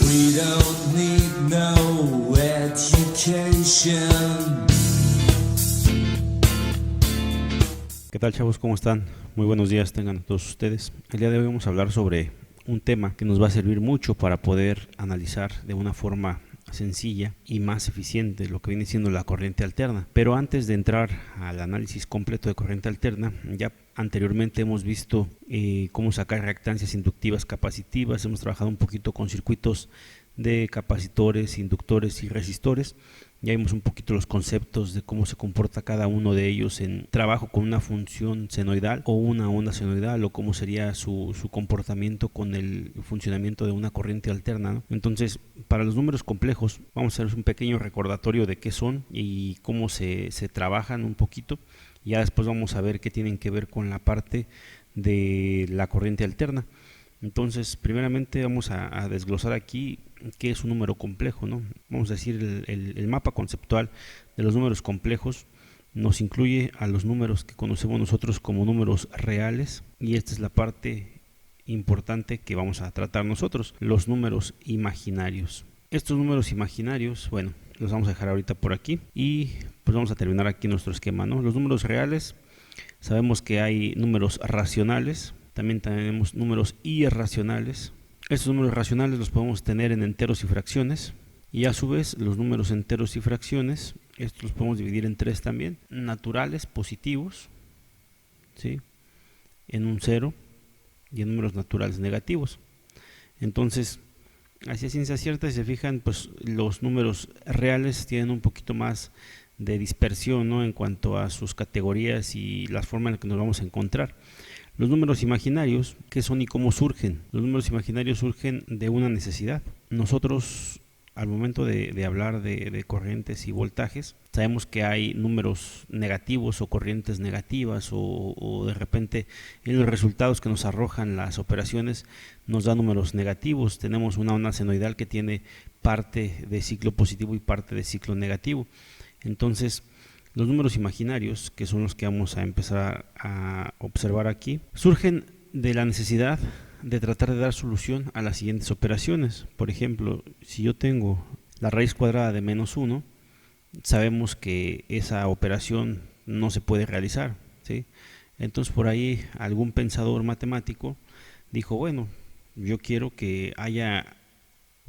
We don't need no education. ¿Qué tal, chavos? ¿Cómo están? Muy buenos días tengan todos ustedes. El día de hoy vamos a hablar sobre un tema que nos va a servir mucho para poder analizar de una forma sencilla y más eficiente lo que viene siendo la corriente alterna. Pero antes de entrar al análisis completo de corriente alterna, ya anteriormente hemos visto cómo sacar reactancias inductivas capacitivas, hemos trabajado un poquito con circuitos de capacitores, inductores y resistores. Ya vimos un poquito los conceptos de cómo se comporta cada uno de ellos en trabajo con una función senoidal o una onda senoidal, o cómo sería su comportamiento con el funcionamiento de una corriente alterna, ¿no? Entonces, para los números complejos vamos a hacer un pequeño recordatorio de qué son y cómo se trabajan un poquito. Ya después vamos a ver qué tienen que ver con la parte de la corriente alterna. Entonces, primeramente vamos a desglosar aquí qué es un número complejo, ¿no? Vamos a decir, el mapa conceptual de los números complejos nos incluye a los números que conocemos nosotros como números reales, y esta es la parte importante que vamos a tratar nosotros, los números imaginarios. Estos números imaginarios, bueno, los vamos a dejar ahorita por aquí y pues vamos a terminar aquí nuestro esquema, ¿no? Los números reales, sabemos que hay números racionales, también tenemos números irracionales. Estos números racionales los podemos tener en enteros y fracciones, y a su vez los números enteros y fracciones, estos los podemos dividir en tres también: naturales positivos, ¿sí?, en un cero, y en números naturales negativos. Entonces, así a ciencia cierta, si se fijan, pues los números reales tienen un poquito más de dispersión, ¿no?, en cuanto a sus categorías y las formas en las que nos vamos a encontrar. Los números imaginarios, ¿qué son y cómo surgen? Los números imaginarios surgen de una necesidad. Nosotros, al momento de hablar de corrientes y voltajes, sabemos que hay números negativos o corrientes negativas, o de repente en los resultados que nos arrojan las operaciones nos da números negativos. Tenemos una onda senoidal que tiene parte de ciclo positivo y parte de ciclo negativo. Entonces, los números imaginarios, que son los que vamos a empezar a observar aquí, surgen de la necesidad de tratar de dar solución a las siguientes operaciones. Por ejemplo, si yo tengo la raíz cuadrada de menos 1, sabemos que esa operación no se puede realizar, ¿sí? Entonces, por ahí algún pensador matemático dijo, bueno, yo quiero que haya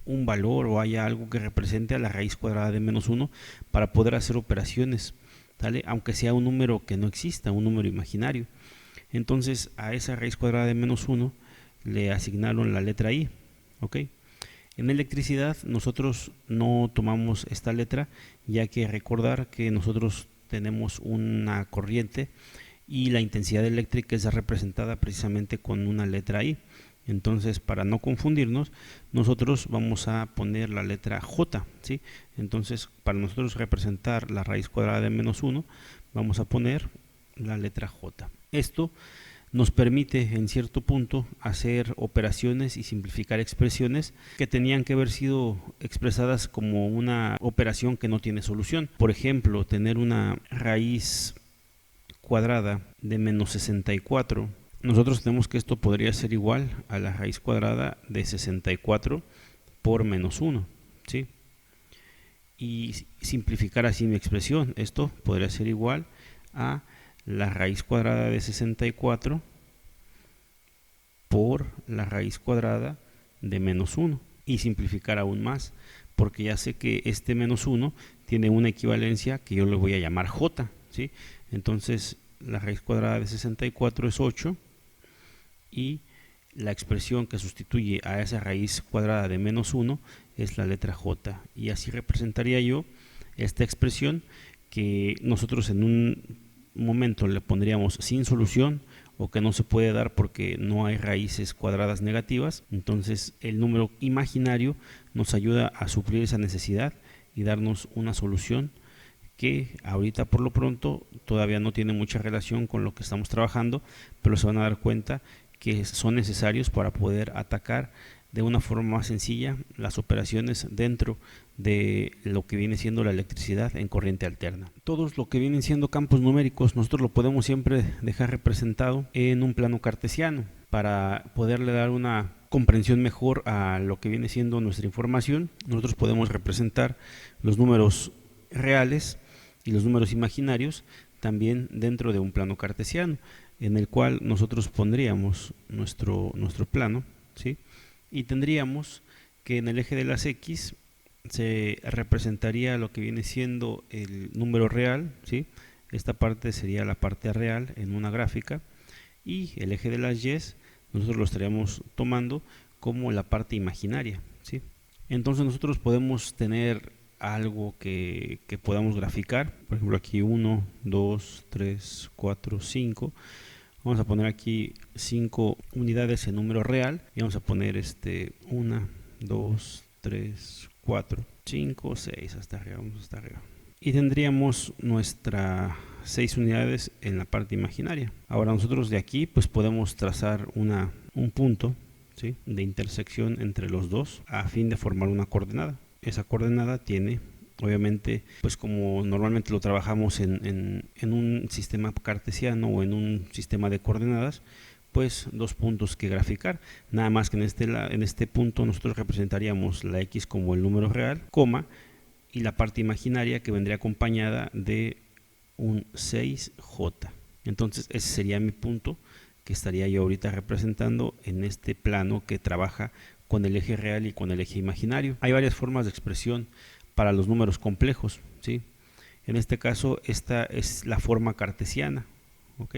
un valor o haya algo que represente a la raíz cuadrada de menos 1 para poder hacer operaciones, ¿vale?, aunque sea un número que no exista, un número imaginario. Entonces, a esa raíz cuadrada de menos 1 le asignaron la letra I, ¿ok? En electricidad nosotros no tomamos esta letra, ya que recordar que nosotros tenemos una corriente y la intensidad eléctrica es representada precisamente con una letra I. Entonces, para no confundirnos, nosotros vamos a poner la letra J, ¿sí? Entonces, para nosotros representar la raíz cuadrada de menos 1, vamos a poner la letra J. Esto nos permite, en cierto punto, hacer operaciones y simplificar expresiones que tenían que haber sido expresadas como una operación que no tiene solución. Por ejemplo, tener una raíz cuadrada de menos 64. Nosotros tenemos que esto podría ser igual a la raíz cuadrada de 64 por menos 1, ¿sí? Y simplificar así mi expresión, esto podría ser igual a la raíz cuadrada de 64 por la raíz cuadrada de menos 1, y simplificar aún más, porque ya sé que este menos 1 tiene una equivalencia que yo le voy a llamar J, ¿sí? Entonces, la raíz cuadrada de 64 es 8, y la expresión que sustituye a esa raíz cuadrada de menos 1 es la letra J, y así representaría yo esta expresión, que nosotros en un momento le pondríamos sin solución, o que no se puede dar porque no hay raíces cuadradas negativas. Entonces, el número imaginario nos ayuda a suplir esa necesidad y darnos una solución que ahorita por lo pronto todavía no tiene mucha relación con lo que estamos trabajando, pero se van a dar cuenta que son necesarios para poder atacar de una forma más sencilla las operaciones dentro de lo que viene siendo la electricidad en corriente alterna. Todos lo que vienen siendo campos numéricos nosotros lo podemos siempre dejar representado en un plano cartesiano para poderle dar una comprensión mejor a lo que viene siendo nuestra información, nosotros podemos representar los números reales y los números imaginarios también dentro de un plano cartesiano, en el cual nosotros pondríamos nuestro plano, ¿sí? Y tendríamos que en el eje de las X se representaría lo que viene siendo el número real, ¿sí? Esta parte sería la parte real en una gráfica, y el eje de las Y nosotros lo estaríamos tomando como la parte imaginaria, ¿sí? Entonces nosotros podemos tener algo que podamos graficar, por ejemplo aquí 1, 2, 3, 4, 5. Vamos a poner aquí 5 unidades en número real y vamos a poner 1, 2, 3, 4, 5, 6, hasta arriba, vamos hasta arriba. Y tendríamos nuestras 6 unidades en la parte imaginaria. Ahora nosotros de aquí pues podemos trazar un punto, ¿sí?, de intersección entre los dos a fin de formar una coordenada. Esa coordenada tiene, obviamente, pues como normalmente lo trabajamos en un sistema cartesiano o en un sistema de coordenadas, pues 2 puntos que graficar. Nada más que en este punto nosotros representaríamos la X como el número real, coma, y la parte imaginaria que vendría acompañada de un 6J. Entonces ese sería mi punto que estaría yo ahorita representando en este plano que trabaja con el eje real y con el eje imaginario. Hay varias formas de expresión para los números complejos, ¿sí? En este caso esta es la forma cartesiana, ¿ok?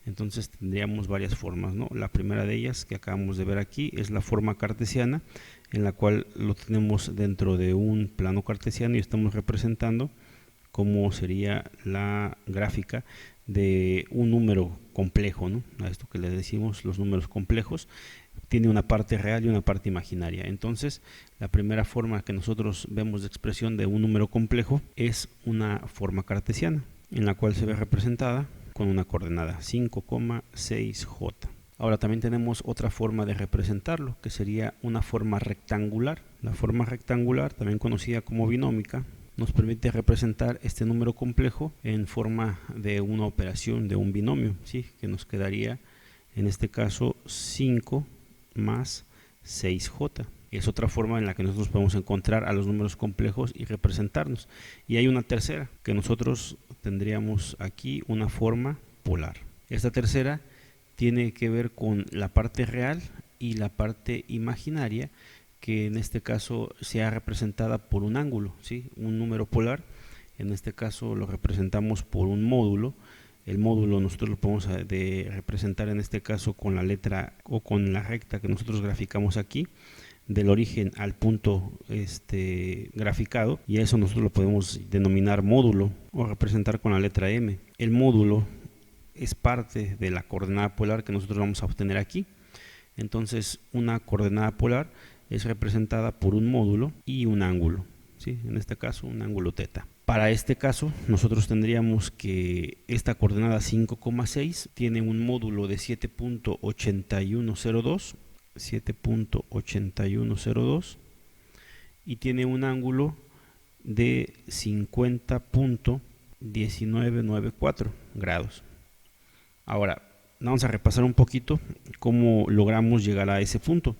Entonces tendríamos varias formas, ¿no? La primera de ellas que acabamos de ver aquí es la forma cartesiana, en la cual lo tenemos dentro de un plano cartesiano y estamos representando cómo sería la gráfica de un número complejo, ¿no? A esto que le decimos los números complejos, tiene una parte real y una parte imaginaria. Entonces la primera forma que nosotros vemos de expresión de un número complejo es una forma cartesiana, en la cual se ve representada con una coordenada 5,6J. Ahora también tenemos otra forma de representarlo, que sería una forma rectangular. La forma rectangular, también conocida como binómica, nos permite representar este número complejo en forma de una operación de un binomio, ¿sí?, que nos quedaría en este caso 5 más 6J. Es otra forma en la que nosotros podemos encontrar a los números complejos y representarnos. Y hay una tercera, que nosotros tendríamos aquí una forma polar. Esta tercera tiene que ver con la parte real y la parte imaginaria, que en este caso sea representada por un ángulo, ¿sí?, un número polar. En este caso lo representamos por un módulo. El módulo nosotros lo podemos representar en este caso con la letra o con la recta que nosotros graficamos aquí, del origen al punto graficado, y eso nosotros lo podemos denominar módulo o representar con la letra M. El módulo es parte de la coordenada polar que nosotros vamos a obtener aquí. Entonces una coordenada polar es representada por un módulo y un ángulo, ¿sí?, en este caso un ángulo teta. Para este caso nosotros tendríamos que esta coordenada 5,6 tiene un módulo de 7.8102 y tiene un ángulo de 50.1994 grados. Ahora vamos a repasar un poquito cómo logramos llegar a ese punto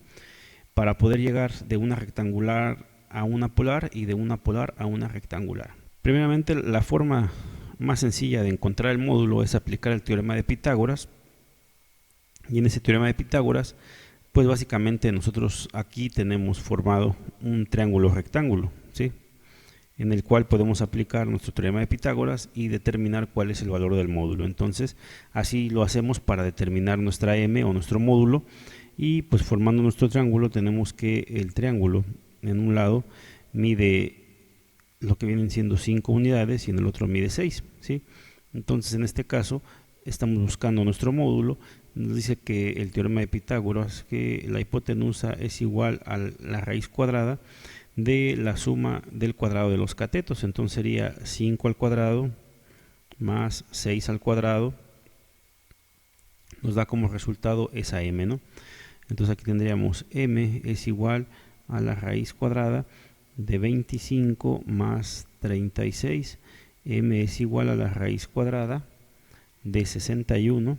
para poder llegar de una rectangular a una polar y de una polar a una rectangular. Primeramente, la forma más sencilla de encontrar el módulo es aplicar el teorema de Pitágoras, y en ese teorema de Pitágoras pues básicamente nosotros aquí tenemos formado un triángulo rectángulo, ¿sí?, en el cual podemos aplicar nuestro teorema de Pitágoras y determinar cuál es el valor del módulo. Entonces así lo hacemos para determinar nuestra M o nuestro módulo, y pues formando nuestro triángulo tenemos que el triángulo en un lado mide lo que vienen siendo 5 unidades y en el otro mide 6, ¿sí? Entonces en este caso estamos buscando nuestro módulo. Nos dice que el teorema de Pitágoras, que la hipotenusa es igual a la raíz cuadrada de la suma del cuadrado de los catetos. Entonces sería 5 al cuadrado más 6 al cuadrado, nos da como resultado esa m, ¿no? Entonces aquí tendríamos m es igual a la raíz cuadrada de 25 más 36, m es igual a la raíz cuadrada de 61,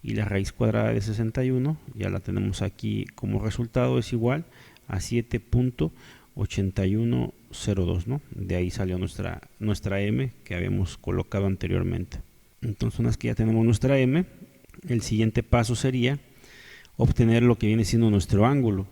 y la raíz cuadrada de 61 ya la tenemos aquí como resultado, es igual a 7.8102, ¿no? De ahí salió nuestra m que habíamos colocado anteriormente. Entonces, una vez que ya tenemos nuestra m, el siguiente paso sería obtener lo que viene siendo nuestro ángulo.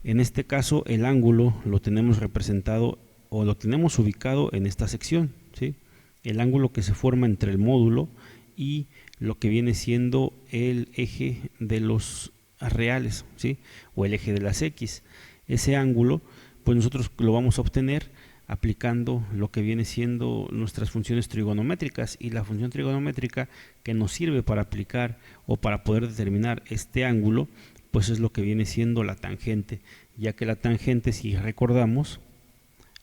En este caso, el ángulo lo tenemos representado o lo tenemos ubicado en esta sección, ¿sí? El ángulo que se forma entre el módulo y lo que viene siendo el eje de los reales, ¿sí? O el eje de las X. Ese ángulo, pues nosotros lo vamos a obtener aplicando lo que viene siendo nuestras funciones trigonométricas, y la función trigonométrica que nos sirve para aplicar o para poder determinar este ángulo, pues es lo que viene siendo la tangente, ya que la tangente, si recordamos,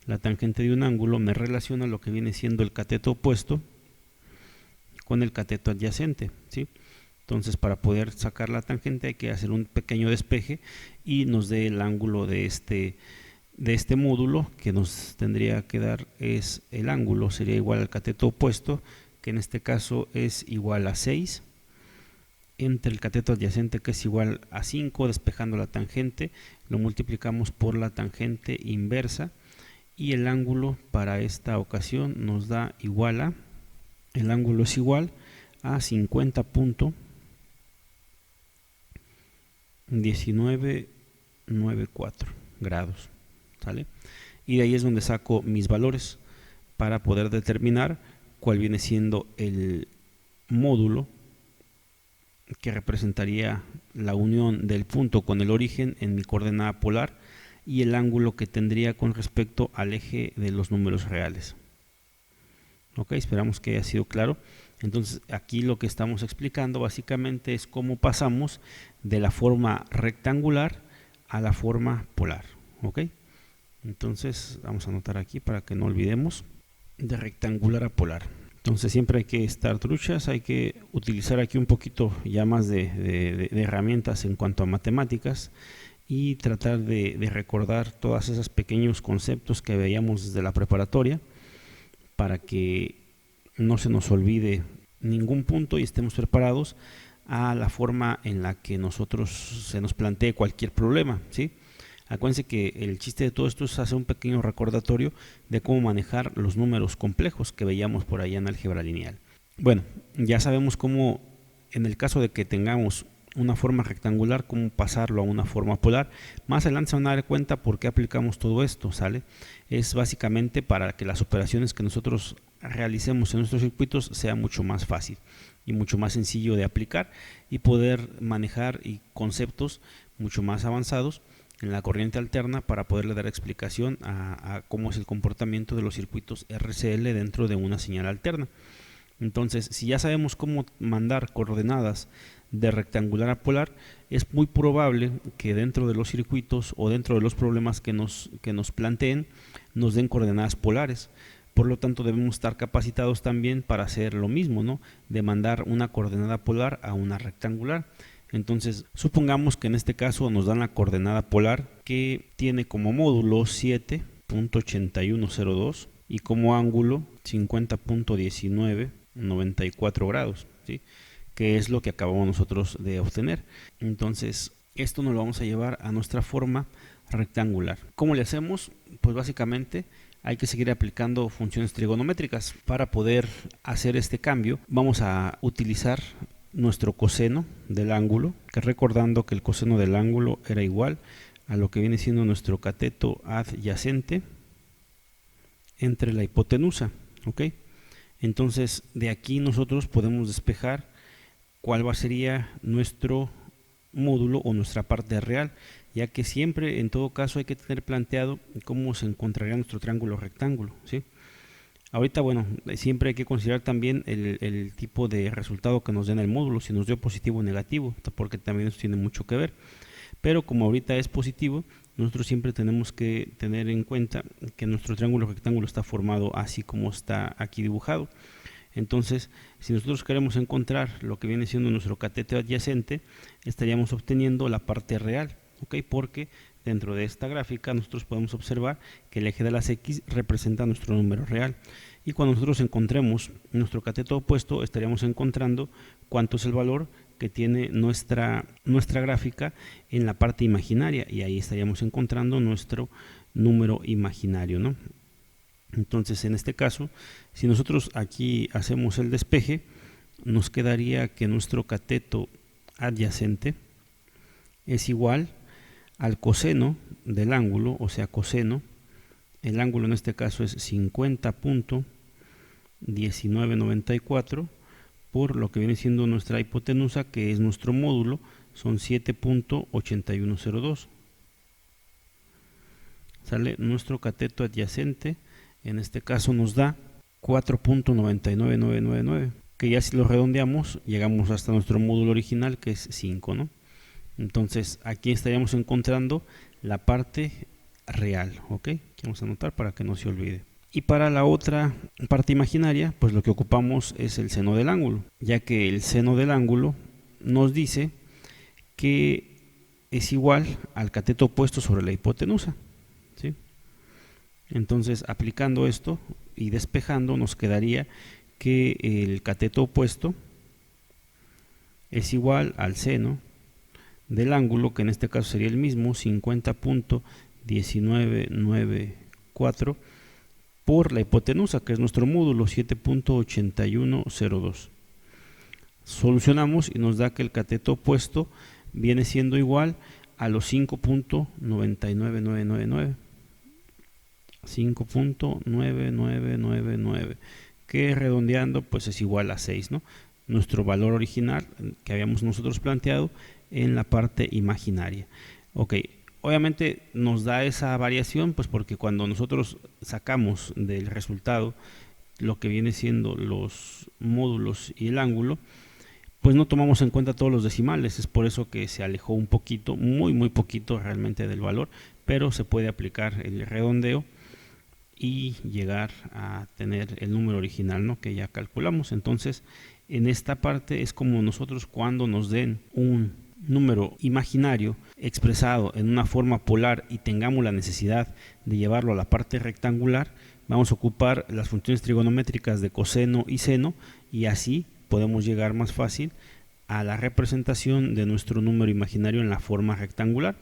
la tangente de un ángulo me relaciona lo que viene siendo el cateto opuesto con el cateto adyacente, ¿sí? Entonces, para poder sacar la tangente hay que hacer un pequeño despeje y nos dé el ángulo de este módulo, que nos tendría que dar es el ángulo, sería igual al cateto opuesto, que en este caso es igual a 6, entre el cateto adyacente, que es igual a 5, despejando la tangente, lo multiplicamos por la tangente inversa, y el ángulo para esta ocasión nos da igual a, el ángulo es igual a 50.1994 grados, ¿sale? Y de ahí es donde saco mis valores para poder determinar cuál viene siendo el módulo que representaría la unión del punto con el origen en mi coordenada polar, y el ángulo que tendría con respecto al eje de los números reales. Ok, esperamos que haya sido claro. Entonces, aquí lo que estamos explicando básicamente es cómo pasamos de la forma rectangular a la forma polar. Ok, entonces vamos a anotar aquí para que no olvidemos, de rectangular a polar. Entonces, siempre hay que estar truchas, hay que utilizar aquí un poquito ya más de herramientas en cuanto a matemáticas, y tratar de recordar todos esos pequeños conceptos que veíamos desde la preparatoria, para que no se nos olvide ningún punto y estemos preparados a la forma en la que nosotros se nos plantee cualquier problema, ¿sí? Acuérdense que el chiste de todo esto es hacer un pequeño recordatorio de cómo manejar los números complejos que veíamos por allá en álgebra lineal. Bueno, ya sabemos cómo, en el caso de que tengamos una forma rectangular, cómo pasarlo a una forma polar. Más adelante se van a dar cuenta por qué aplicamos todo esto, ¿sale? Es básicamente para que las operaciones que nosotros realicemos en nuestros circuitos sea mucho más fácil y mucho más sencillo de aplicar, y poder manejar conceptos mucho más avanzados en la corriente alterna para poderle dar explicación a cómo es el comportamiento de los circuitos RCL dentro de una señal alterna. Entonces, si ya sabemos cómo mandar coordenadas de rectangular a polar, es muy probable que dentro de los circuitos o dentro de los problemas que nos planteen nos den coordenadas polares. Por lo tanto, debemos estar capacitados también para hacer lo mismo, ¿no? De mandar una coordenada polar a una rectangular. Entonces, supongamos que en este caso nos dan la coordenada polar, que tiene como módulo 7.8102 y como ángulo 50.1994 grados, ¿sí? Que es lo que acabamos nosotros de obtener. Entonces, esto nos lo vamos a llevar a nuestra forma rectangular. ¿Cómo le hacemos? Pues básicamente hay que seguir aplicando funciones trigonométricas. Para poder hacer este cambio, vamos a utilizar nuestro coseno del ángulo, que recordando que el coseno del ángulo era igual a lo que viene siendo nuestro cateto adyacente entre la hipotenusa, ¿ok? Entonces, de aquí nosotros podemos despejar cuál sería nuestro módulo o nuestra parte real, ya que siempre, en todo caso, hay que tener planteado cómo se encontraría nuestro triángulo rectángulo, ¿sí? Ahorita, bueno, siempre hay que considerar también el tipo de resultado que nos den el módulo, si nos dio positivo o negativo, porque también eso tiene mucho que ver. Pero como ahorita es positivo, nosotros siempre tenemos que tener en cuenta que nuestro triángulo rectángulo está formado así como está aquí dibujado. Entonces, si nosotros queremos encontrar lo que viene siendo nuestro cateto adyacente, estaríamos obteniendo la parte real, ¿ok? Porque dentro de esta gráfica nosotros podemos observar que el eje de las X representa nuestro número real, y cuando nosotros encontremos nuestro cateto opuesto estaríamos encontrando cuánto es el valor que tiene nuestra gráfica en la parte imaginaria, y ahí estaríamos encontrando nuestro número imaginario, ¿no? Entonces, en este caso, si nosotros aquí hacemos el despeje, nos quedaría que nuestro cateto adyacente es igual al coseno del ángulo, o sea, coseno. El ángulo en este caso es 50.1994 por lo que viene siendo nuestra hipotenusa, que es nuestro módulo, son 7.8102. Sale nuestro cateto adyacente, en este caso nos da 4.99999, que ya si lo redondeamos llegamos hasta nuestro módulo original, que es 5, ¿no? Entonces aquí estaríamos encontrando la parte real, ¿ok? Vamos a anotar para que no se olvide. Y para la otra parte imaginaria, pues lo que ocupamos es el seno del ángulo, ya que el seno del ángulo nos dice que es igual al cateto opuesto sobre la hipotenusa, ¿sí? Entonces, aplicando esto y despejando, nos quedaría que el cateto opuesto es igual al seno del ángulo, que en este caso sería el mismo, 50.1994 por la hipotenusa, que es nuestro módulo, 7.8102. Solucionamos y nos da que el cateto opuesto viene siendo igual a los 5.99999. 5.9999, que redondeando pues es igual a 6, ¿no? Nuestro valor original que habíamos nosotros planteado en la parte imaginaria. Ok, obviamente nos da esa variación pues porque cuando nosotros sacamos del resultado lo que viene siendo los módulos y el ángulo, pues no tomamos en cuenta todos los decimales. Es por eso que se alejó un poquito, muy poquito realmente del valor, pero se puede aplicar el redondeo y llegar a tener el número original, ¿no?, que ya calculamos. Entonces, en esta parte es como nosotros, cuando nos den un número imaginario expresado en una forma polar y tengamos la necesidad de llevarlo a la parte rectangular, vamos a ocupar las funciones trigonométricas de coseno y seno, y así podemos llegar más fácil a la representación de nuestro número imaginario en la forma rectangular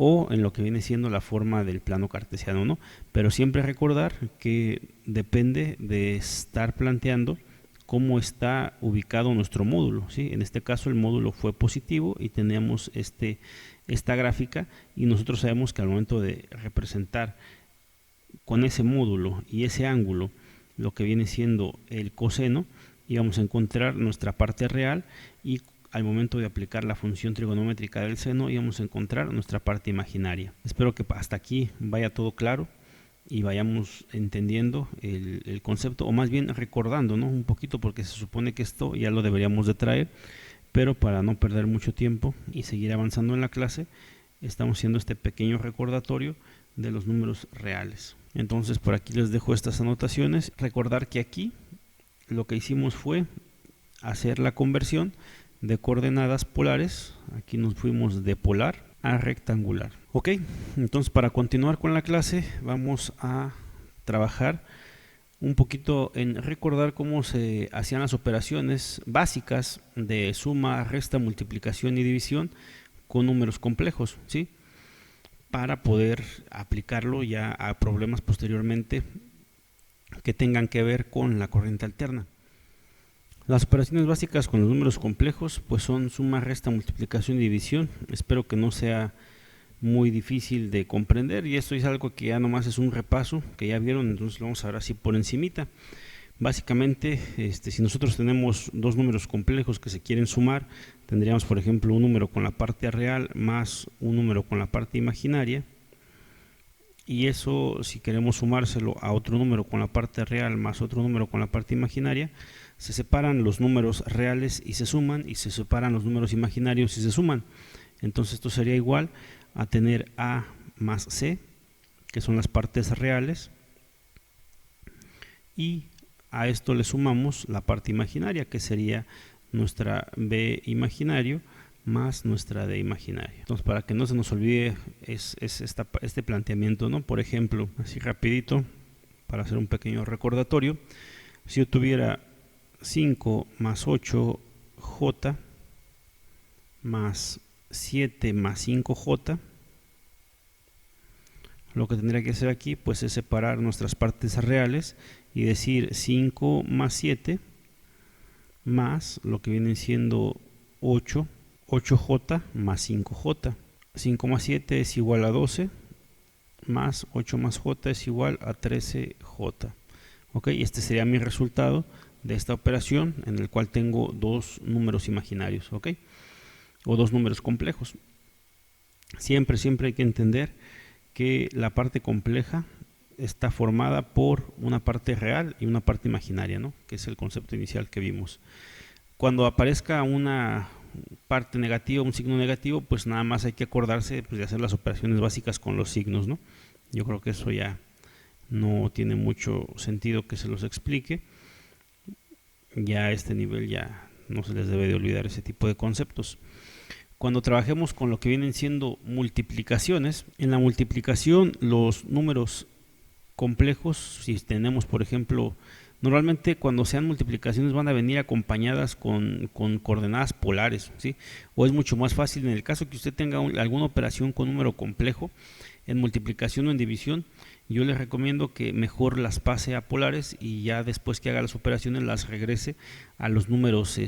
o en lo que viene siendo la forma del plano cartesiano, ¿no? Pero siempre recordar que depende de estar planteando cómo está ubicado nuestro módulo, ¿sí? En este caso el módulo fue positivo y teníamos esta gráfica, y nosotros sabemos que al momento de representar con ese módulo y ese ángulo lo que viene siendo el coseno, íbamos a encontrar nuestra parte real, y al momento de aplicar la función trigonométrica del seno íbamos a encontrar nuestra parte imaginaria. Espero que hasta aquí vaya todo claro y vayamos entendiendo el concepto, o más bien recordando, ¿no?, un poquito, porque se supone que esto ya lo deberíamos de traer, pero para no perder mucho tiempo y seguir avanzando en la clase, estamos haciendo este pequeño recordatorio de los números reales. Entonces, por aquí les dejo estas anotaciones. Recordar que aquí lo que hicimos fue hacer la conversión de coordenadas polares. Aquí nos fuimos de polar a rectangular. Ok, entonces para continuar con la clase vamos a trabajar un poquito en recordar cómo se hacían las operaciones básicas de suma, resta, multiplicación y división con números complejos, ¿sí?, para poder aplicarlo ya a problemas posteriormente que tengan que ver con la corriente alterna. Las operaciones básicas con los números complejos pues son suma, resta, multiplicación y división. Espero que no sea muy difícil de comprender, y esto es algo que ya nomás es un repaso que ya vieron, entonces lo vamos a ver así por encimita. Básicamente, si nosotros tenemos dos números complejos que se quieren sumar, tendríamos por ejemplo un número con la parte real más un número con la parte imaginaria, y eso, si queremos sumárselo a otro número con la parte real más otro número con la parte imaginaria, se separan los números reales y se suman, y se separan los números imaginarios y se suman. Entonces esto sería igual a tener A más C, que son las partes reales, y a esto le sumamos la parte imaginaria, que sería nuestra B imaginario más nuestra D imaginaria. Entonces, para que no se nos olvide este planteamiento, ¿no? Por ejemplo, así rapidito, para hacer un pequeño recordatorio, si yo tuviera 5 más 8J más 7 más 5j. Lo que tendría que hacer aquí pues es separar nuestras partes reales y decir 5 más 7 más lo que viene siendo 8j más 5j. 5 más 7 es igual a 12, más 8 más j es igual a 13j. Ok, este sería mi resultado de esta operación, en el cual tengo dos números imaginarios, ok, o dos números complejos. Siempre hay que entender que la parte compleja está formada por una parte real y una parte imaginaria, ¿no? Que es el concepto inicial que vimos. Cuando aparezca una parte negativa, un signo negativo, pues nada más hay que acordarse pues, de hacer las operaciones básicas con los signos, ¿no? Yo creo que eso ya no tiene mucho sentido que se los explique. Ya a este nivel ya no se les debe de olvidar ese tipo de conceptos. Cuando trabajemos con lo que vienen siendo multiplicaciones, en la multiplicación los números complejos, si tenemos por ejemplo, normalmente cuando sean multiplicaciones van a venir acompañadas con coordenadas polares, ¿sí? O es mucho más fácil en el caso que usted tenga alguna operación con número complejo, en multiplicación o en división, yo les recomiendo que mejor las pase a polares y ya después que haga las operaciones las regrese a los números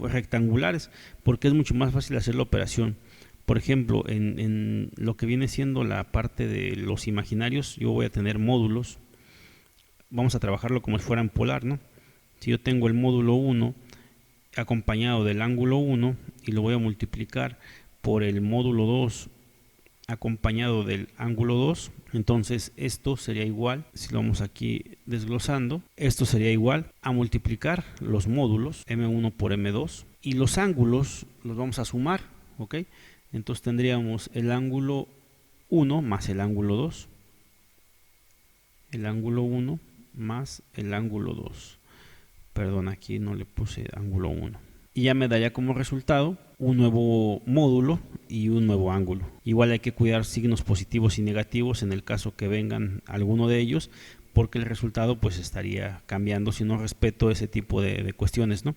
rectangulares, porque es mucho más fácil hacer la operación. Por ejemplo, en lo que viene siendo la parte de los imaginarios, yo voy a tener módulos. Vamos a trabajarlo como si fueran polar, ¿no? Si yo tengo el módulo 1 acompañado del ángulo 1 y lo voy a multiplicar por el módulo 2 acompañado del ángulo 2, entonces esto sería igual, si lo vamos aquí desglosando, esto sería igual a multiplicar los módulos m1 por m2 y los ángulos los vamos a sumar, ¿ok? Entonces tendríamos el ángulo 1 más el ángulo 2, el ángulo 1 más el ángulo 2, perdón, aquí no le puse ángulo 1. Y ya me daría como resultado un nuevo módulo y un nuevo ángulo. Igual hay que cuidar signos positivos y negativos en el caso que vengan alguno de ellos, porque el resultado pues estaría cambiando si no respeto ese tipo de cuestiones, ¿no?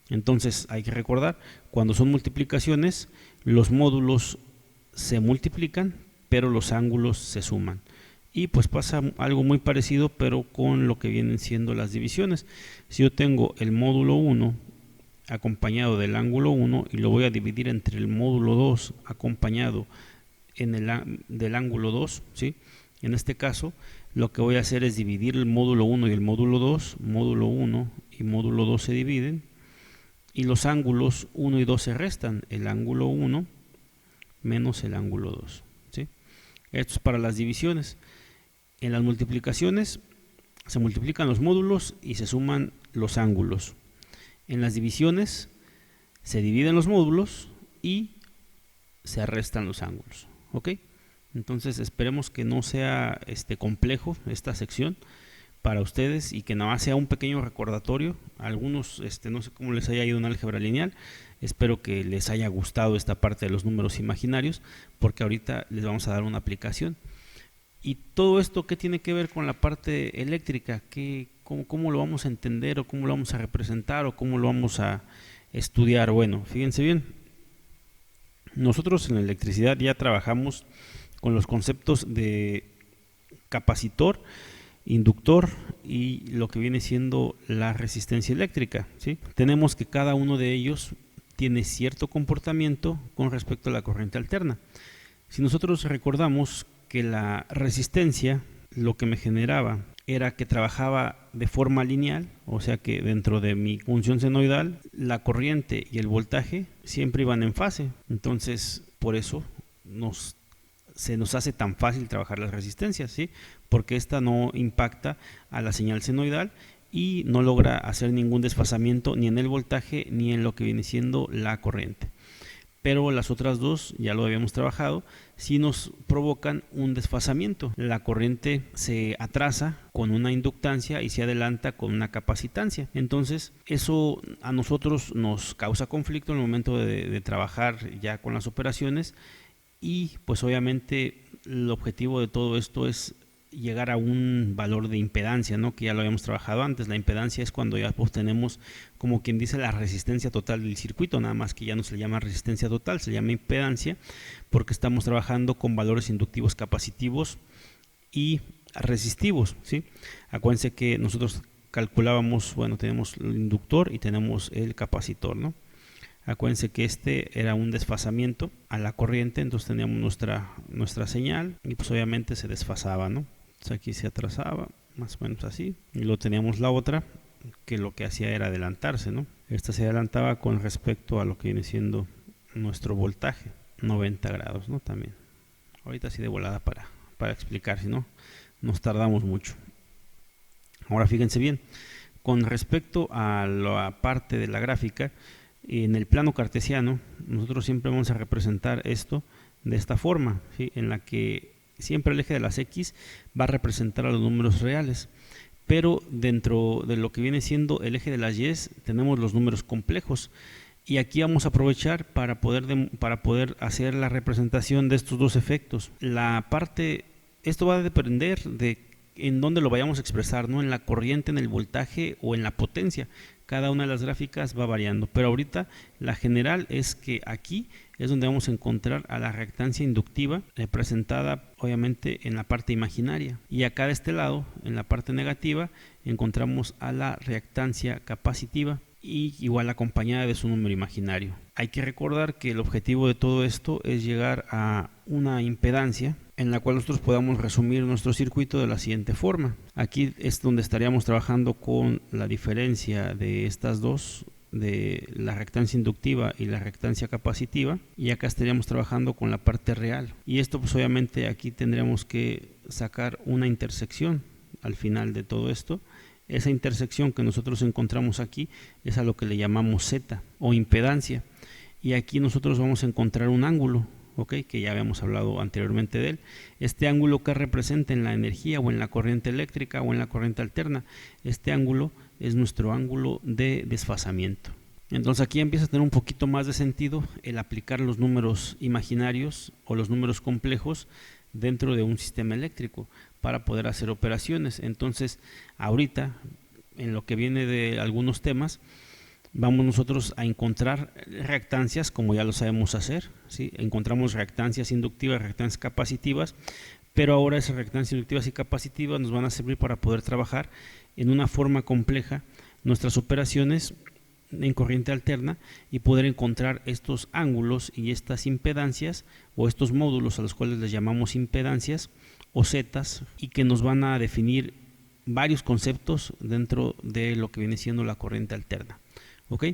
Entonces hay que recordar, cuando son multiplicaciones, los módulos se multiplican, pero los ángulos se suman. Y pues pasa algo muy parecido, pero con lo que vienen siendo las divisiones. Si yo tengo el módulo 1 acompañado del ángulo 1 y lo voy a dividir entre el módulo 2 acompañado del ángulo 2, ¿sí? En este caso lo que voy a hacer es dividir el módulo 1 y el módulo 2, módulo 1 y módulo 2 se dividen y los ángulos 1 y 2 se restan, el ángulo 1 menos el ángulo 2, ¿sí? Esto es para las divisiones. En las multiplicaciones se multiplican los módulos y se suman los ángulos. En las divisiones se dividen los módulos y se restan los ángulos, ¿ok? Entonces esperemos que no sea complejo esta sección para ustedes y que nada más sea un pequeño recordatorio. A algunos no sé cómo les haya ido en álgebra lineal, espero que les haya gustado esta parte de los números imaginarios, porque ahorita les vamos a dar una aplicación. Y todo esto, ¿qué tiene que ver con la parte eléctrica? ¿Cómo lo vamos a entender o cómo lo vamos a representar o cómo lo vamos a estudiar? Bueno, fíjense bien, nosotros en la electricidad ya trabajamos con los conceptos de capacitor, inductor y lo que viene siendo la resistencia eléctrica, ¿sí? Tenemos que cada uno de ellos tiene cierto comportamiento con respecto a la corriente alterna. Si nosotros recordamos que la resistencia lo que me generaba era que trabajaba de forma lineal, o sea que dentro de mi función senoidal la corriente y el voltaje siempre iban en fase. Entonces por eso se nos hace tan fácil trabajar las resistencias, ¿sí? Porque esta no impacta a la señal senoidal y no logra hacer ningún desfasamiento ni en el voltaje ni en lo que viene siendo la corriente. Pero las otras dos, ya lo habíamos trabajado, sí nos provocan un desfasamiento. La corriente se atrasa con una inductancia y se adelanta con una capacitancia. Entonces eso a nosotros nos causa conflicto en el momento de trabajar ya con las operaciones y pues obviamente el objetivo de todo esto es llegar a un valor de impedancia, ¿no? Que ya lo habíamos trabajado antes. La impedancia es cuando ya obtenemos, como quien dice, la resistencia total del circuito, nada más que ya no se le llama resistencia total, se llama impedancia, porque estamos trabajando con valores inductivos, capacitivos y resistivos, ¿sí? Acuérdense que nosotros calculábamos, bueno, tenemos el inductor y tenemos el capacitor, ¿no? Acuérdense que este era un desfasamiento a la corriente, entonces teníamos nuestra señal y pues obviamente se desfasaba, ¿no? Entonces aquí se atrasaba, más o menos así, y luego teníamos la otra que lo que hacía era adelantarse, ¿no? Esta se adelantaba con respecto a lo que viene siendo nuestro voltaje, 90 grados, ¿no? También. Ahorita así de volada para explicar, si no, nos tardamos mucho. Ahora fíjense bien, con respecto a la parte de la gráfica, en el plano cartesiano, nosotros siempre vamos a representar esto de esta forma, ¿sí? En la que siempre el eje de las X va a representar a los números reales, pero dentro de lo que viene siendo el eje de las Y tenemos los números complejos, y aquí vamos a aprovechar para poder hacer la representación de estos dos efectos. Esto va a depender de en dónde lo vayamos a expresar, ¿no? En la corriente, en el voltaje o en la potencia. Cada una de las gráficas va variando, pero ahorita la general es que aquí es donde vamos a encontrar a la reactancia inductiva representada obviamente en la parte imaginaria, y acá de este lado, en la parte negativa, encontramos a la reactancia capacitiva y igual acompañada de su número imaginario. Hay que recordar que el objetivo de todo esto es llegar a una impedancia en la cual nosotros podamos resumir nuestro circuito de la siguiente forma. Aquí es donde estaríamos trabajando con la diferencia de estas dos, de la reactancia inductiva y la reactancia capacitiva, y acá estaríamos trabajando con la parte real, y esto pues obviamente aquí tendríamos que sacar una intersección al final de todo esto. Esa intersección que nosotros encontramos aquí es a lo que le llamamos Z o impedancia, y aquí nosotros vamos a encontrar un ángulo, ¿okay? Que ya habíamos hablado anteriormente de él. Este ángulo que representa en la energía o en la corriente eléctrica o en la corriente alterna, este ángulo es nuestro ángulo de desfasamiento. Entonces aquí empieza a tener un poquito más de sentido el aplicar los números imaginarios o los números complejos dentro de un sistema eléctrico para poder hacer operaciones. Entonces ahorita, en lo que viene de algunos temas, vamos nosotros a encontrar reactancias, como ya lo sabemos hacer, ¿sí? Encontramos reactancias inductivas, reactancias capacitivas, pero ahora esas reactancias inductivas y capacitivas nos van a servir para poder trabajar en una forma compleja nuestras operaciones en corriente alterna y poder encontrar estos ángulos y estas impedancias o estos módulos a los cuales les llamamos impedancias o zetas, y que nos van a definir varios conceptos dentro de lo que viene siendo la corriente alterna. ¿Ok?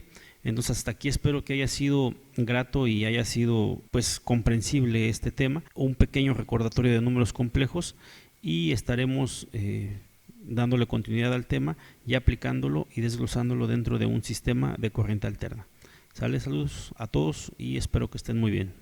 Entonces hasta aquí espero que haya sido grato y haya sido pues comprensible este tema, un pequeño recordatorio de números complejos, y estaremos dándole continuidad al tema y aplicándolo y desglosándolo dentro de un sistema de corriente alterna. Sale, saludos a todos y espero que estén muy bien.